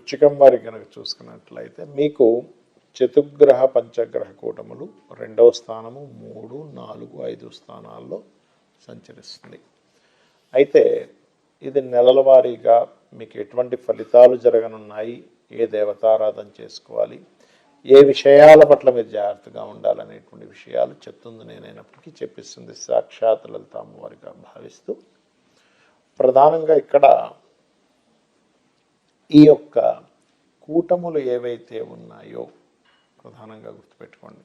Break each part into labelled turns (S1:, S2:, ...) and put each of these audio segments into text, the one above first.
S1: వృశ్చికం వారికి కనుక చూసుకున్నట్లయితే మీకు చతుర్గ్రహ పంచగ్రహ కూటములు 2వ స్థానము 3, 4, 5 స్థానాల్లో సంచరిస్తుంది. అయితే ఇది నెలల వారీగా మీకు ఎటువంటి ఫలితాలు జరగనున్నాయి, ఏ దేవతారాధన చేసుకోవాలి, ఏ విషయాల పట్ల మీరు జాగ్రత్తగా ఉండాలనేటువంటి విషయాలు చెప్తుంది నేనైనప్పటికీ చెప్పిస్తుంది సాక్షాత్ లలిత అమ్మవారిగా భావిస్తూ, ప్రధానంగా ఇక్కడ ఈ యొక్క కూటములు ఏవైతే ఉన్నాయో ప్రధానంగా గుర్తుపెట్టుకోండి.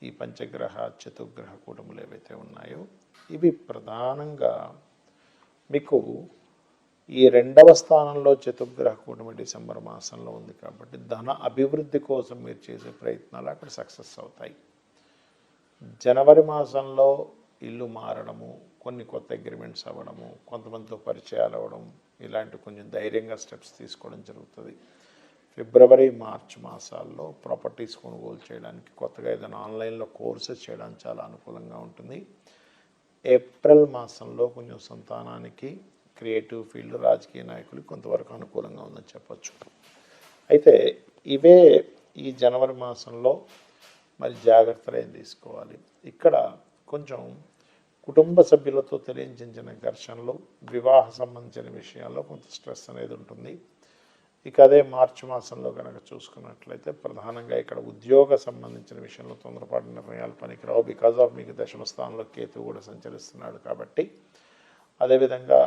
S1: ఈ పంచగ్రహ చతుర్గ్రహ కూటములు ఏవైతే ఉన్నాయో ఇవి ప్రధానంగా మీకు ఈ 2వ స్థానంలో చతుర్గ్రహ కూటమి డిసెంబర్ మాసంలో ఉంది కాబట్టి ధన అభివృద్ధి కోసం మీరు చేసే ప్రయత్నాలు అక్కడ సక్సెస్ అవుతాయి. జనవరి మాసంలో ఇల్లు మారడము, కొన్ని కొత్త అగ్రిమెంట్స్ అవ్వడము, కొంతమందితో పరిచయాలు అవ్వడం, ఇలాంటి కొంచెం ధైర్యంగా స్టెప్స్ తీసుకోవడం జరుగుతుంది. ఫిబ్రవరి, మార్చ్ మాసాల్లో ప్రాపర్టీస్ కొనుగోలు చేయడానికి, కొత్తగా ఏదైనా ఆన్లైన్లో కోర్సెస్ చేయడానికి చాలా అనుకూలంగా ఉంటుంది. ఏప్రిల్ మాసంలో కొంచెం సంతానానికి, క్రియేటివ్ ఫీల్డ్, రాజకీయ నాయకులకి కొంతవరకు అనుకూలంగా ఉందని చెప్పచ్చు. అయితే ఇవే ఈ జనవరి మాసంలో మరి జాగ్రత్తలు ఏం తీసుకోవాలి. ఇక్కడ కొంచెం కుటుంబ సభ్యులతో తెలియజేసిన ఘర్షణలు, వివాహ సంబంధించిన విషయాల్లో కొంత స్ట్రెస్ అనేది ఉంటుంది. ఇక అదే మార్చి మాసంలో కనుక చూసుకున్నట్లయితే ప్రధానంగా ఇక్కడ ఉద్యోగ సంబంధించిన విషయంలో తొందరపాటు నిర్ణయాలు పనికిరావు. బికాజ్ ఆఫ్ మీకు 10వ స్థానంలో కేతు కూడా సంచరిస్తున్నాడు కాబట్టి. అదేవిధంగా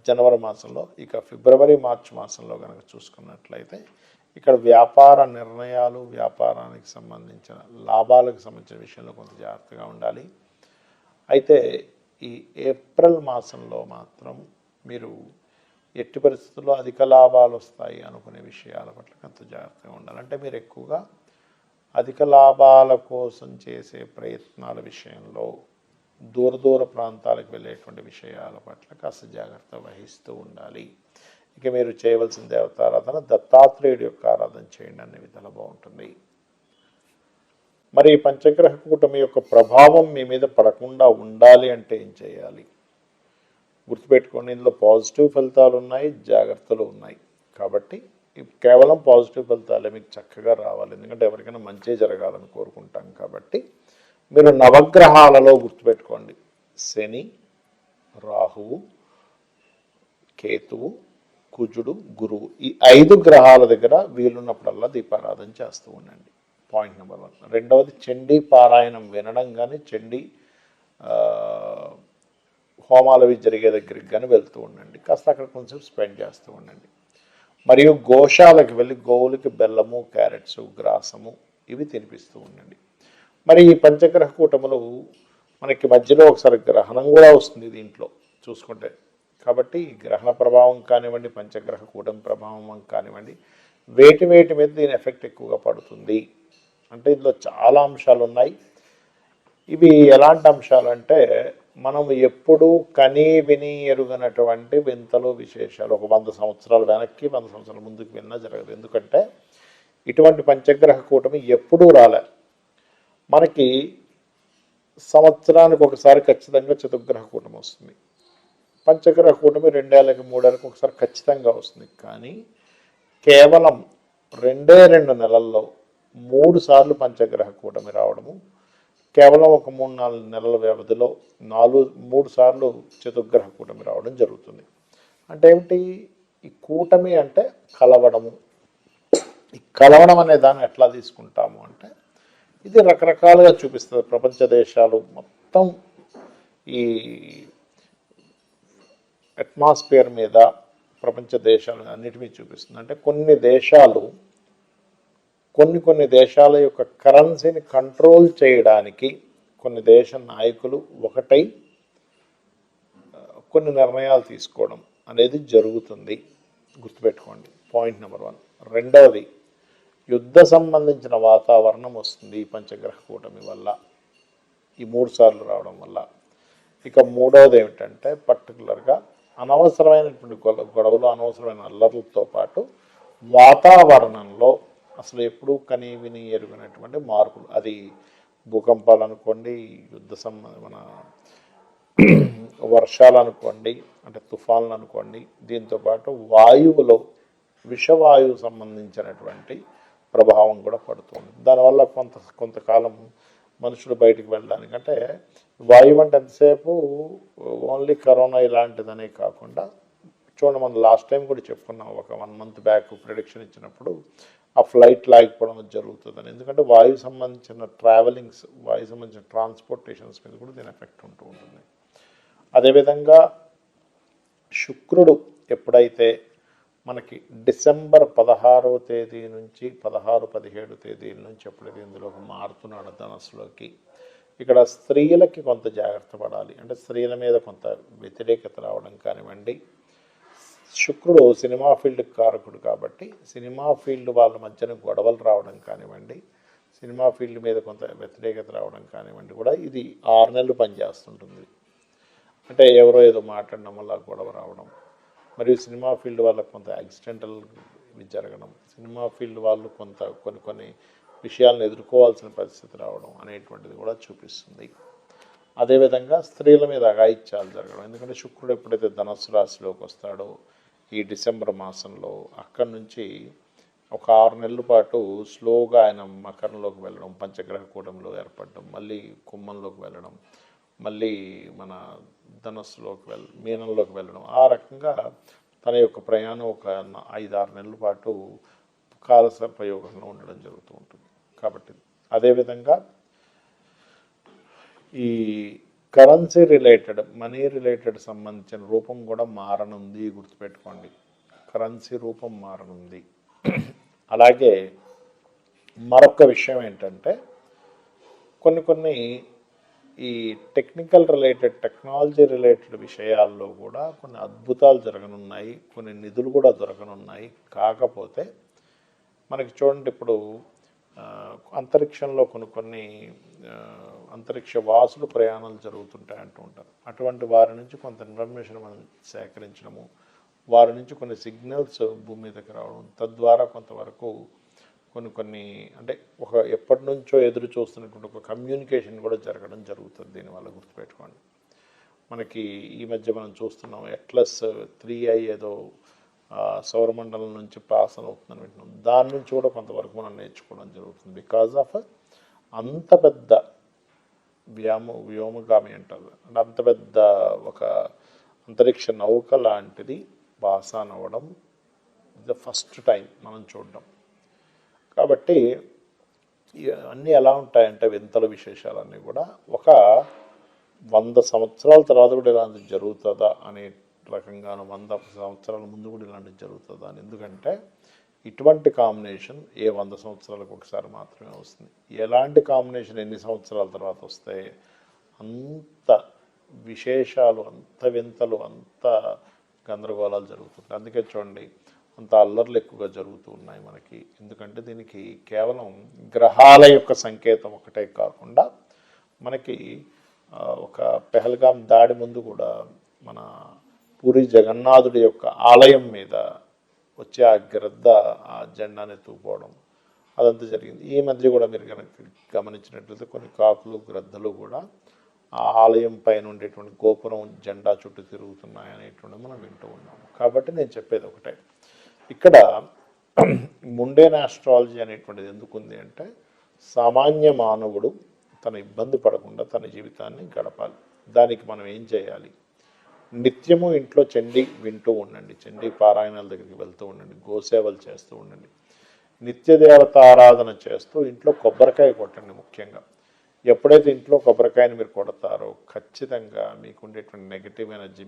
S1: జనవరి మాసంలో, ఇక ఫిబ్రవరి, మార్చి మాసంలో కనుక చూసుకున్నట్లయితే ఇక్కడ వ్యాపార నిర్ణయాలు, వ్యాపారానికి సంబంధించిన లాభాలకు సంబంధించిన విషయంలో కొంత జాగ్రత్తగా ఉండాలి. అయితే ఈ ఏప్రిల్ మాసంలో మాత్రం మీరు ఎట్టి పరిస్థితుల్లో అధిక లాభాలు వస్తాయి అనుకునే విషయాల పట్ల కొంత జాగ్రత్తగా ఉండాలి. అంటే మీరు ఎక్కువగా అధిక లాభాల కోసం చేసే ప్రయత్నాల విషయంలో దూర ప్రాంతాలకు వెళ్ళేటువంటి విషయాల పట్ల కాస్త జాగ్రత్త వహిస్తూ ఉండాలి. ఇక మీరు చేయవలసిన దేవతారాధన దత్తాత్రేయుడి యొక్క ఆరాధన చేయండి, అనే విధాలు బాగుంటుంది. మరి ఈ పంచగ్రహ కూటమి యొక్క ప్రభావం మీ మీద పడకుండా ఉండాలి అంటే ఏం చేయాలి? గుర్తుపెట్టుకోండి, ఇందులో పాజిటివ్ ఫలితాలు ఉన్నాయి, జాగ్రత్తలు ఉన్నాయి. కాబట్టి కేవలం పాజిటివ్ ఫలితాలే మీకు చక్కగా రావాలి. ఎందుకంటే ఎవరికైనా మంచి జరగాలని కోరుకుంటాం కాబట్టి మీరు నవగ్రహాలలో గుర్తుపెట్టుకోండి, శని, రాహువు, కేతువు, కుజుడు, గురువు, ఈ 5 గ్రహాల దగ్గర వీలున్నప్పుడల్లా దీపారాధన చేస్తూ ఉండండి. Point number 1. రెండవది, చండీ పారాయణం వినడం కానీ, చండీ హోమాలు అవి జరిగే దగ్గరికి కానీ వెళ్తూ ఉండండి. కాస్త అక్కడ కొంచెం స్పెండ్ చేస్తూ ఉండండి. మరియు గోశాలకు వెళ్ళి గోవులకి బెల్లము, క్యారెట్స్, గ్రాసము ఇవి తినిపిస్తూ ఉండండి. మరి ఈ పంచగ్రహ కూటములు మనకి మధ్యలో ఒకసారి గ్రహణం కూడా వస్తుంది దీంట్లో చూసుకుంటే. కాబట్టి గ్రహణ ప్రభావం కానివ్వండి, పంచగ్రహ కూటమి ప్రభావం కానివ్వండి, వేటి మీద దీని ఎఫెక్ట్ ఎక్కువగా పడుతుంది అంటే ఇందులో చాలా అంశాలు ఉన్నాయి. ఇవి ఎలాంటి అంశాలు అంటే మనం ఎప్పుడూ కనీ విని ఎరుగనటువంటి వింతలు, విశేషాలు ఒక 100 సంవత్సరాలు వెనక్కి, 100 సంవత్సరాల ముందుకు విన్నా జరగదు. ఎందుకంటే ఇటువంటి పంచగ్రహ కూటమి ఎప్పుడూ రాలే. మనకి సంవత్సరానికి ఒకసారి ఖచ్చితంగా చతుర్గ్రహ కూటమి వస్తుంది. పంచగ్రహ కూటమి 2 ఏళ్ళకి 3 ఏళ్ళకి ఒకసారి ఖచ్చితంగా వస్తుంది. కానీ కేవలం 2 నెలల్లో 3 సార్లు పంచగ్రహ కూటమి రావడము, కేవలం ఒక 3-4 నెలల వ్యవధిలో 3 సార్లు చతుర్గ్రహ కూటమి రావడం జరుగుతుంది. అంటే ఏమిటి? ఈ కూటమి అంటే కలవడము. ఈ కలవడం అనే దాన్ని ఎట్లా తీసుకుంటాము అంటే ఇది రకరకాలుగా చూపిస్తుంది. ప్రపంచ దేశాలు మొత్తం ఈ అట్మాస్ఫియర్ మీద ప్రపంచ దేశాలు అన్నిటి చూపిస్తుంది. అంటే కొన్ని దేశాలు కొన్ని దేశాల యొక్క కరెన్సీని కంట్రోల్ చేయడానికి కొన్ని దేశ నాయకులు ఒకటై కొన్ని నిర్ణయాలు తీసుకోవడం అనేది జరుగుతుంది. గుర్తుపెట్టుకోండి, పాయింట్ నెంబర్ 1. రెండవది, యుద్ధ సంబంధించిన వాతావరణం వస్తుంది ఈ పంచగ్రహ కూటమి వల్ల, ఈ 3 సార్లు రావడం వల్ల. ఇక మూడవది ఏమిటంటే పర్టికులర్గా అనవసరమైనటువంటి గొడవలు, అనవసరమైన అల్లర్లతో పాటు వాతావరణంలో అసలు ఎప్పుడూ కనీ విని ఎరుగినటువంటి మార్పులు, అది భూకంపాలు అనుకోండి, మన వర్షాలు అనుకోండి, అంటే తుఫాన్లు అనుకోండి, దీంతోపాటు వాయువులో విషవాయువు సంబంధించినటువంటి ప్రభావం కూడా పడుతుంది. దానివల్ల కొంతకాలం మనుషులు బయటికి వెళ్ళడానికి, అంటే వాయువు అంటే ఎంతసేపు ఓన్లీ కరోనా ఇలాంటిదనే కాకుండా చూడండి, మనం లాస్ట్ టైం కూడా చెప్పుకున్నాం, ఒక 1 month బ్యాక్ ప్రిడిక్షన్ ఇచ్చినప్పుడు ఆ ఫ్లైట్ లాగిపోవడం జరుగుతుందని. ఎందుకంటే వాయువు సంబంధించిన ట్రావెలింగ్స్, వాయువు సంబంధించిన ట్రాన్స్పోర్టేషన్స్ మీద కూడా దీని ఎఫెక్ట్ ఉంటూ ఉంటుంది. అదేవిధంగా శుక్రుడు ఎప్పుడైతే మనకి డిసెంబర్ 16వ తేదీ నుంచి 16-17 తేదీల నుంచి ఎప్పుడైతే ఇందులోకి మారుతున్నాడు ధనస్సులోకి, ఇక్కడ స్త్రీలకి కొంత జాగ్రత్త పడాలి. అంటే స్త్రీల మీద కొంత వ్యతిరేకత రావడం కానివ్వండి. శుక్రుడు సినిమా ఫీల్డ్కి కారకుడు కాబట్టి సినిమా ఫీల్డ్ వాళ్ళ మధ్యన గొడవలు రావడం కానివ్వండి, సినిమా ఫీల్డ్ మీద కొంత వ్యతిరేకత రావడం కానివ్వండి కూడా ఇది 6 నెలలు పనిచేస్తుంటుంది. అంటే ఎవరో ఏదో మాట్లాడడం వల్ల గొడవ రావడం, మరియు సినిమా ఫీల్డ్ వాళ్ళకు కొంత యాక్సిడెంటల్ జరగడం, సినిమా ఫీల్డ్ వాళ్ళు కొన్ని విషయాలను ఎదుర్కోవాల్సిన పరిస్థితి రావడం అనేటువంటిది కూడా చూపిస్తుంది. అదేవిధంగా స్త్రీల మీద అఘాయిత్యాలు జరగడం, ఎందుకంటే శుక్రుడు ఎప్పుడైతే ధనస్సు రాశిలోకి వస్తాడో ఈ డిసెంబర్ మాసంలో, అక్కడి నుంచి ఒక 6 నెలల పాటు స్లోగా ఆయన మకరంలోకి వెళ్ళడం, పంచగ్రహ కూటంలో ఏర్పడడం, మళ్ళీ కుంభంలోకి వెళ్ళడం, మళ్ళీ మన ధనస్సులోకి మీనంలోకి వెళ్ళడం, ఆ రకంగా తన యొక్క ప్రయాణం ఒక 5-6 నెలల పాటు కాలసర్పయోగంలో ఉండడం జరుగుతూ ఉంటుంది. కాబట్టి అదేవిధంగా ఈ కరెన్సీ రిలేటెడ్, మనీ రిలేటెడ్ సంబంధించిన రూపం కూడా మారనుంది, గుర్తుపెట్టుకోండి. కరెన్సీ రూపం మారనుంది. అలాగే మరొక విషయం ఏంటంటే కొన్ని ఈ టెక్నికల్ రిలేటెడ్, టెక్నాలజీ రిలేటెడ్ విషయాల్లో కూడా కొన్ని అద్భుతాలు జరగనున్నాయి, కొన్ని నిధులు కూడా దొరకనున్నాయి. కాకపోతే మనకి చూడండి, ఇప్పుడు అంతరిక్షంలో కొన్ని అంతరిక్ష వాసులు ప్రయాణాలు జరుగుతుంటాయి అంటూ ఉంటారు. అటువంటి వారి నుంచి కొంత ఇన్ఫర్మేషన్ మనం సేకరించడము, వారి నుంచి కొన్ని సిగ్నల్స్ భూమి మీదకి రావడం, తద్వారా కొంతవరకు కొన్ని అంటే ఎప్పటి నుంచో ఎదురు చూస్తున్నటువంటి ఒక కమ్యూనికేషన్ కూడా జరగడం జరుగుతుంది. దీనివల్ల గుర్తుపెట్టుకోండి, మనకి ఈ మధ్య మనం చూస్తున్నాం అట్లస్ 3i ఏదో సౌరమండలం నుంచి పాస్ అవుతుందని వింటున్నాం. దాని నుంచి కూడా కొంతవరకు మనం నేర్చుకోవడం జరుగుతుంది. బికాజ్ ఆఫ్ అంత పెద్ద వ్యోమగామి అంటారు, అంటే అంత పెద్ద ఒక అంతరిక్ష నౌక లాంటిది పాస్ ఆన్ అవ్వడం ద ఫస్ట్ టైం మనం చూడడం. కాబట్టి అన్నీ ఎలా ఉంటాయంటే వింతల విశేషాలన్నీ కూడా ఒక 100 సంవత్సరాల తర్వాత కూడా ఇలాంటిది జరుగుతుందా అనే రకంగాను, 100 సంవత్సరాల ముందు కూడా ఇలాంటిది జరుగుతుందా అని. ఎందుకంటే ఇటువంటి కాంబినేషన్ 100 సంవత్సరాలకు ఒకసారి మాత్రమే వస్తుంది. ఎలాంటి కాంబినేషన్ ఎన్ని సంవత్సరాల తర్వాత వస్తాయి, అంత విశేషాలు, అంత వింతలు, అంత గందరగోళాలు జరుగుతుంది. అందుకే చూడండి, అంత అల్లర్లు ఎక్కువగా జరుగుతూ ఉన్నాయి మనకి. ఎందుకంటే దీనికి కేవలం గ్రహాల యొక్క సంకేతం ఒకటే కాకుండా మనకి ఒక పెహల్గాం దాడి ముందు కూడా మన పూరి జగన్నాథుడి యొక్క ఆలయం మీద వచ్చి ఆ గ్రద్ద ఆ జెండాని ఎత్తుకుపోవడం అదంతా జరిగింది. ఈ మధ్య కూడా మీరు కనుక గమనించినట్లయితే కొన్ని కాకులు, గ్రద్దలు కూడా ఆ ఆలయం పైన ఉండేటువంటి గోపురం జెండా చుట్టూ తిరుగుతున్నాయి అనేటువంటి మనం వింటూ ఉన్నాము. కాబట్టి నేను చెప్పేది ఒకటే, ఇక్కడ ముండేన్ ఆస్ట్రాలజీ అనేటువంటిది ఎందుకుంది అంటే సామాన్య మానవుడు తన ఇబ్బంది పడకుండా తన జీవితాన్ని గడపాలి. దానికి మనం ఏం చేయాలి, నిత్యము ఇంట్లో చండీ వింటూ ఉండండి, చండీ పారాయణాల దగ్గరికి వెళ్తూ ఉండండి, గోసేవలు చేస్తూ ఉండండి, నిత్యదేవత ఆరాధన చేస్తూ ఇంట్లో కొబ్బరికాయ కొట్టండి. ముఖ్యంగా ఎప్పుడైతే ఇంట్లో కొబ్బరికాయని మీరు కొడతారో ఖచ్చితంగా మీకు ఉండేటువంటి నెగిటివ్ ఎనర్జీ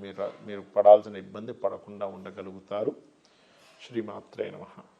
S1: మీరు పడాల్సిన ఇబ్బంది పడకుండా ఉండగలుగుతారు. శ్రీమాత్రే నమః.